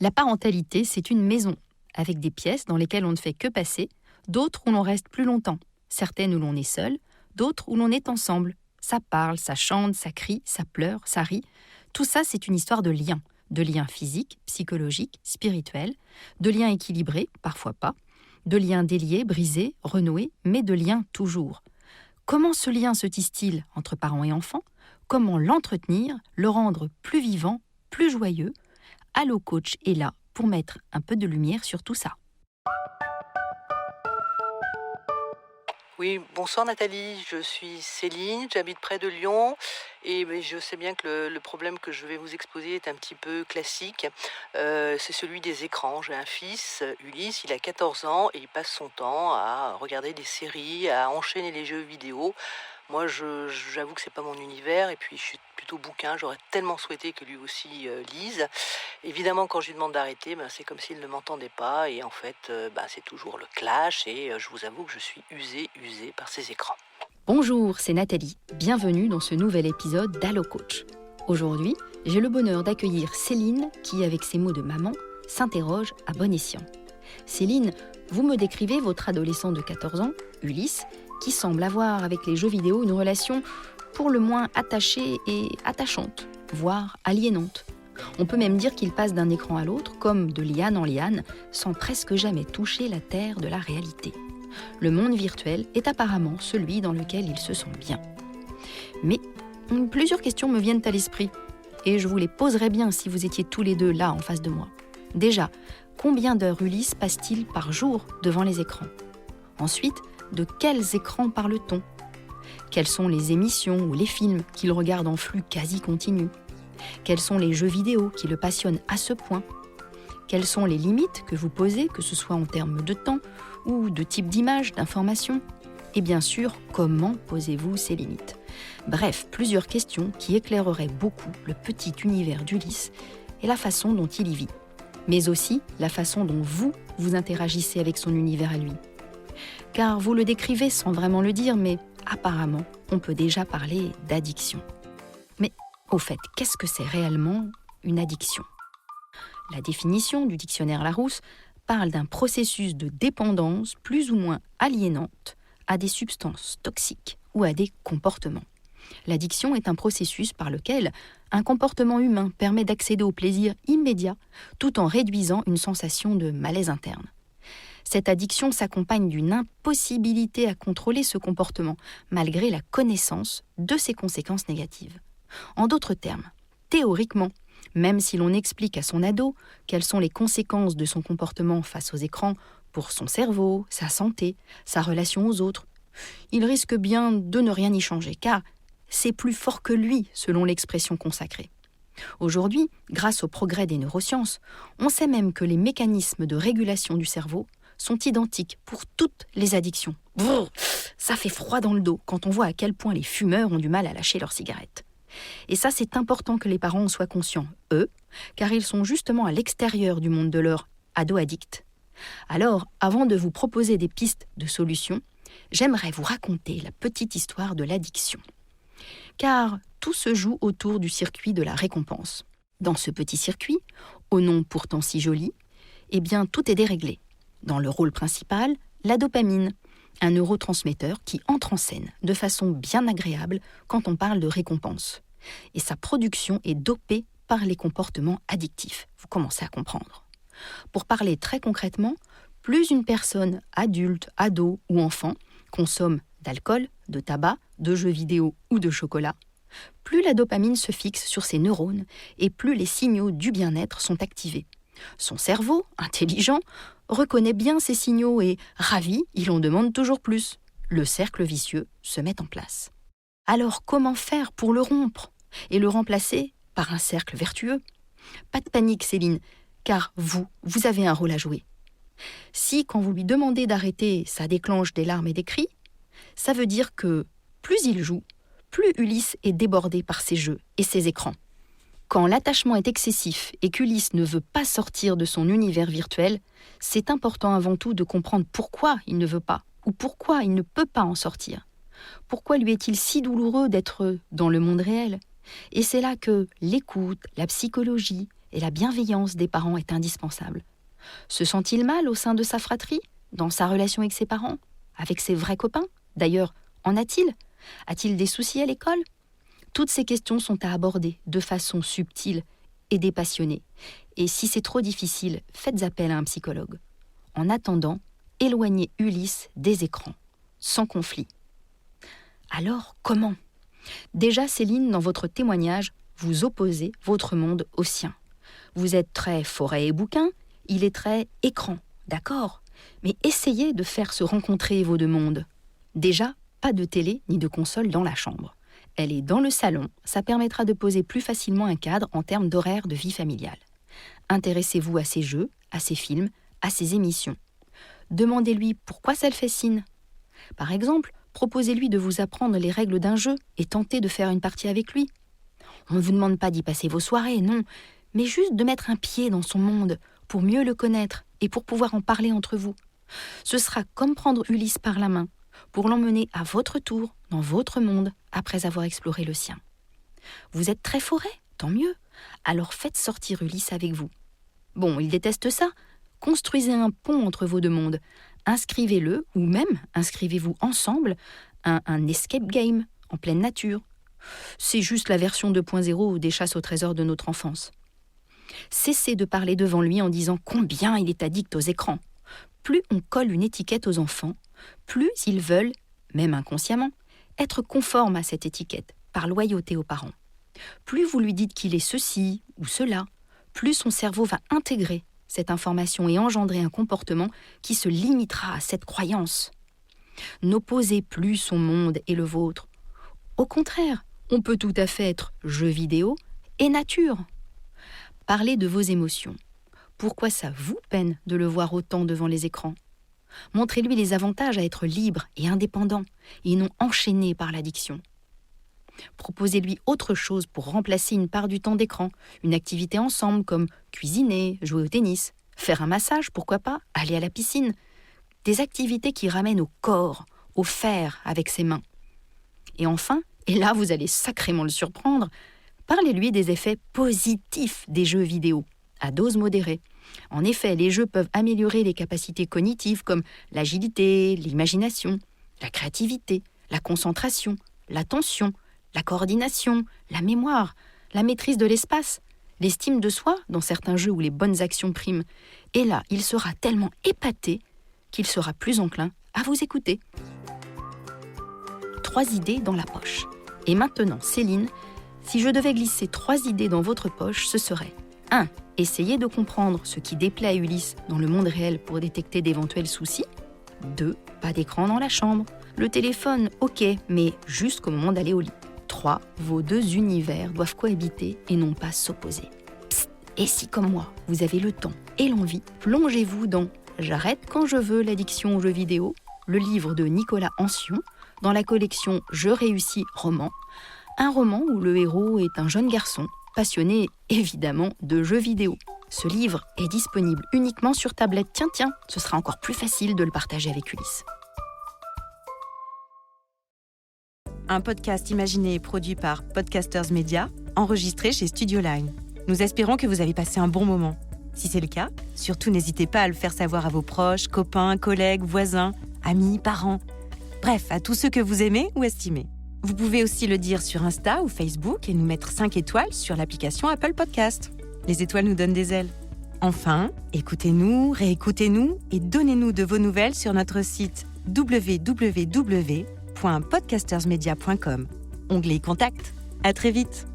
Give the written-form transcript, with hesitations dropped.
La parentalité, c'est une maison, avec des pièces dans lesquelles on ne fait que passer, d'autres où l'on reste plus longtemps, certaines où l'on est seul, d'autres où l'on est ensemble. Ça parle, ça chante, ça crie, ça pleure, ça rit. Tout ça, c'est une histoire de liens physiques, psychologiques, spirituels, de liens équilibrés, parfois pas, de liens déliés, brisés, renoués, mais de liens toujours. Comment ce lien se tisse-t-il entre parents et enfants ? Comment l'entretenir, le rendre plus vivant, plus joyeux ? Allo Coach est là pour mettre un peu de lumière sur tout ça. Oui, bonsoir Nathalie, je suis Céline, j'habite près de Lyon et je sais bien que le problème que je vais vous exposer est un petit peu classique. C'est celui des écrans. J'ai un fils, Ulysse, il a 14 ans et il passe son temps à regarder des séries, à enchaîner les jeux vidéo. Moi, j'avoue que c'est pas mon univers et puis je suis plutôt bouquin. J'aurais tellement souhaité que lui aussi lise. Évidemment, quand je lui demande d'arrêter, c'est comme s'il ne m'entendait pas et en fait, c'est toujours le clash et je vous avoue que je suis usée par ces écrans. Bonjour, c'est Nathalie. Bienvenue dans ce nouvel épisode d'Allo Coach. Aujourd'hui, j'ai le bonheur d'accueillir Céline qui, avec ses mots de maman, s'interroge à bon escient. Céline, vous me décrivez votre adolescent de 14 ans, Ulysse, qui semble avoir avec les jeux vidéo une relation pour le moins attachée et attachante, voire aliénante. On peut même dire qu'il passe d'un écran à l'autre, comme de liane en liane, sans presque jamais toucher la terre de la réalité. Le monde virtuel est apparemment celui dans lequel il se sent bien. Mais plusieurs questions me viennent à l'esprit, et je vous les poserais bien si vous étiez tous les deux là en face de moi. Déjà, combien d'heures Ulysse passe-t-il par jour devant les écrans ? Ensuite, de quels écrans parle-t-on ? Quelles sont les émissions ou les films qu'il regarde en flux quasi continu ? Quels sont les jeux vidéo qui le passionnent à ce point ? Quelles sont les limites que vous posez, que ce soit en termes de temps ou de type d'image, d'information ? Et bien sûr, comment posez-vous ces limites ? Bref, plusieurs questions qui éclaireraient beaucoup le petit univers d'Ulysse et la façon dont il y vit. Mais aussi la façon dont vous interagissez avec son univers à lui. Car vous le décrivez sans vraiment le dire, mais apparemment, on peut déjà parler d'addiction. Mais au fait, qu'est-ce que c'est réellement une addiction ? La définition du dictionnaire Larousse parle d'un processus de dépendance plus ou moins aliénante à des substances toxiques ou à des comportements. L'addiction est un processus par lequel un comportement humain permet d'accéder au plaisir immédiat tout en réduisant une sensation de malaise interne. Cette addiction s'accompagne d'une impossibilité à contrôler ce comportement, malgré la connaissance de ses conséquences négatives. En d'autres termes, théoriquement, même si l'on explique à son ado quelles sont les conséquences de son comportement face aux écrans pour son cerveau, sa santé, sa relation aux autres, il risque bien de ne rien y changer, car c'est plus fort que lui, selon l'expression consacrée. Aujourd'hui, grâce au progrès des neurosciences, on sait même que les mécanismes de régulation du cerveau sont identiques pour toutes les addictions. Brrr, ça fait froid dans le dos quand on voit à quel point les fumeurs ont du mal à lâcher leurs cigarettes. Et ça, c'est important que les parents en soient conscients, eux, car ils sont justement à l'extérieur du monde de leur ado addict. Alors, avant de vous proposer des pistes de solutions, j'aimerais vous raconter la petite histoire de l'addiction. Car tout se joue autour du circuit de la récompense. Dans ce petit circuit, au nom pourtant si joli, eh bien tout est déréglé. Dans le rôle principal, la dopamine, un neurotransmetteur qui entre en scène de façon bien agréable quand on parle de récompense. Et sa production est dopée par les comportements addictifs. Vous commencez à comprendre. Pour parler très concrètement, plus une personne adulte, ado ou enfant consomme d'alcool, de tabac, de jeux vidéo ou de chocolat, plus la dopamine se fixe sur ses neurones et plus les signaux du bien-être sont activés. Son cerveau, intelligent, reconnaît bien ces signaux et, ravi, il en demande toujours plus. Le cercle vicieux se met en place. Alors comment faire pour le rompre et le remplacer par un cercle vertueux ? Pas de panique, Céline, car vous avez un rôle à jouer. Si, quand vous lui demandez d'arrêter, ça déclenche des larmes et des cris, ça veut dire que plus il joue, plus Ulysse est débordé par ses jeux et ses écrans. Quand l'attachement est excessif et qu'Ulysse ne veut pas sortir de son univers virtuel, c'est important avant tout de comprendre pourquoi il ne veut pas ou pourquoi il ne peut pas en sortir. Pourquoi lui est-il si douloureux d'être dans le monde réel ? Et c'est là que l'écoute, la psychologie et la bienveillance des parents est indispensable. Se sent-il mal au sein de sa fratrie, dans sa relation avec ses parents, avec ses vrais copains? D'ailleurs, en a-t-il? A-t-il des soucis à l'école? Toutes ces questions sont à aborder de façon subtile et dépassionnée. Et si c'est trop difficile, faites appel à un psychologue. En attendant, éloignez Ulysse des écrans, sans conflit. Alors, comment? Déjà, Céline, dans votre témoignage, vous opposez votre monde au sien. Vous êtes très forêt et bouquin, il est très écran, d'accord? Mais essayez de faire se rencontrer vos deux mondes. Déjà, pas de télé ni de console dans la chambre. Elle est dans le salon, ça permettra de poser plus facilement un cadre en termes d'horaire de vie familiale. Intéressez-vous à ses jeux, à ses films, à ses émissions. Demandez-lui pourquoi ça le fascine. Par exemple, proposez-lui de vous apprendre les règles d'un jeu et tentez de faire une partie avec lui. On ne vous demande pas d'y passer vos soirées, non, mais juste de mettre un pied dans son monde pour mieux le connaître et pour pouvoir en parler entre vous. Ce sera comme prendre Ulysse par la main pour l'emmener à votre tour dans votre monde après avoir exploré le sien. Vous êtes très forêt, tant mieux, alors faites sortir Ulysse avec vous. Bon, il déteste ça. Construisez un pont entre vos deux mondes. Inscrivez-le, ou même inscrivez-vous ensemble à un escape game en pleine nature. C'est juste la version 2.0 des chasses au trésor de notre enfance. Cessez de parler devant lui en disant combien il est addict aux écrans. Plus on colle une étiquette aux enfants, plus ils veulent, même inconsciemment, être conformes à cette étiquette, par loyauté aux parents. Plus vous lui dites qu'il est ceci ou cela, plus son cerveau va intégrer cette information et engendrer un comportement qui se limitera à cette croyance. N'opposez plus son monde et le vôtre. Au contraire, on peut tout à fait être jeu vidéo et nature. Parlez de vos émotions. Pourquoi ça vous peine de le voir autant devant les écrans? Montrez-lui les avantages à être libre et indépendant, et non enchaîné par l'addiction. Proposez-lui autre chose pour remplacer une part du temps d'écran, une activité ensemble comme cuisiner, jouer au tennis, faire un massage, pourquoi pas, aller à la piscine. Des activités qui ramènent au corps, au faire avec ses mains. Et enfin, et là vous allez sacrément le surprendre, parlez-lui des effets positifs des jeux vidéo, à dose modérée. En effet, les jeux peuvent améliorer les capacités cognitives comme l'agilité, l'imagination, la créativité, la concentration, l'attention, la coordination, la mémoire, la maîtrise de l'espace, l'estime de soi dans certains jeux où les bonnes actions priment. Et là, il sera tellement épaté qu'il sera plus enclin à vous écouter. 3 idées dans la poche. Et maintenant, Céline, si je devais glisser 3 idées dans votre poche, ce serait 1. Essayez de comprendre ce qui déplaît à Ulysse dans le monde réel pour détecter d'éventuels soucis. 2. Pas d'écran dans la chambre. Le téléphone, ok, mais jusqu'au moment d'aller au lit. 3. Vos deux univers doivent cohabiter et non pas s'opposer. Psst, et si comme moi, vous avez le temps et l'envie, plongez-vous dans « J'arrête quand je veux l'addiction aux jeux vidéo », le livre de Nicolas Ancion, dans la collection « Je réussis roman », un roman où le héros est un jeune garçon, passionné évidemment de jeux vidéo. Ce livre est disponible uniquement sur tablette. Tiens, ce sera encore plus facile de le partager avec Ulysse. Un podcast imaginé et produit par Podcasters Media, enregistré chez Studio Line. Nous espérons que vous avez passé un bon moment. Si c'est le cas, surtout n'hésitez pas à le faire savoir à vos proches, copains, collègues, voisins, amis, parents. Bref, à tous ceux que vous aimez ou estimez. Vous pouvez aussi le dire sur Insta ou Facebook et nous mettre 5 étoiles sur l'application Apple Podcast. Les étoiles nous donnent des ailes. Enfin, écoutez-nous, réécoutez-nous et donnez-nous de vos nouvelles sur notre site www.podcastersmedia.com. Onglet Contact. À très vite.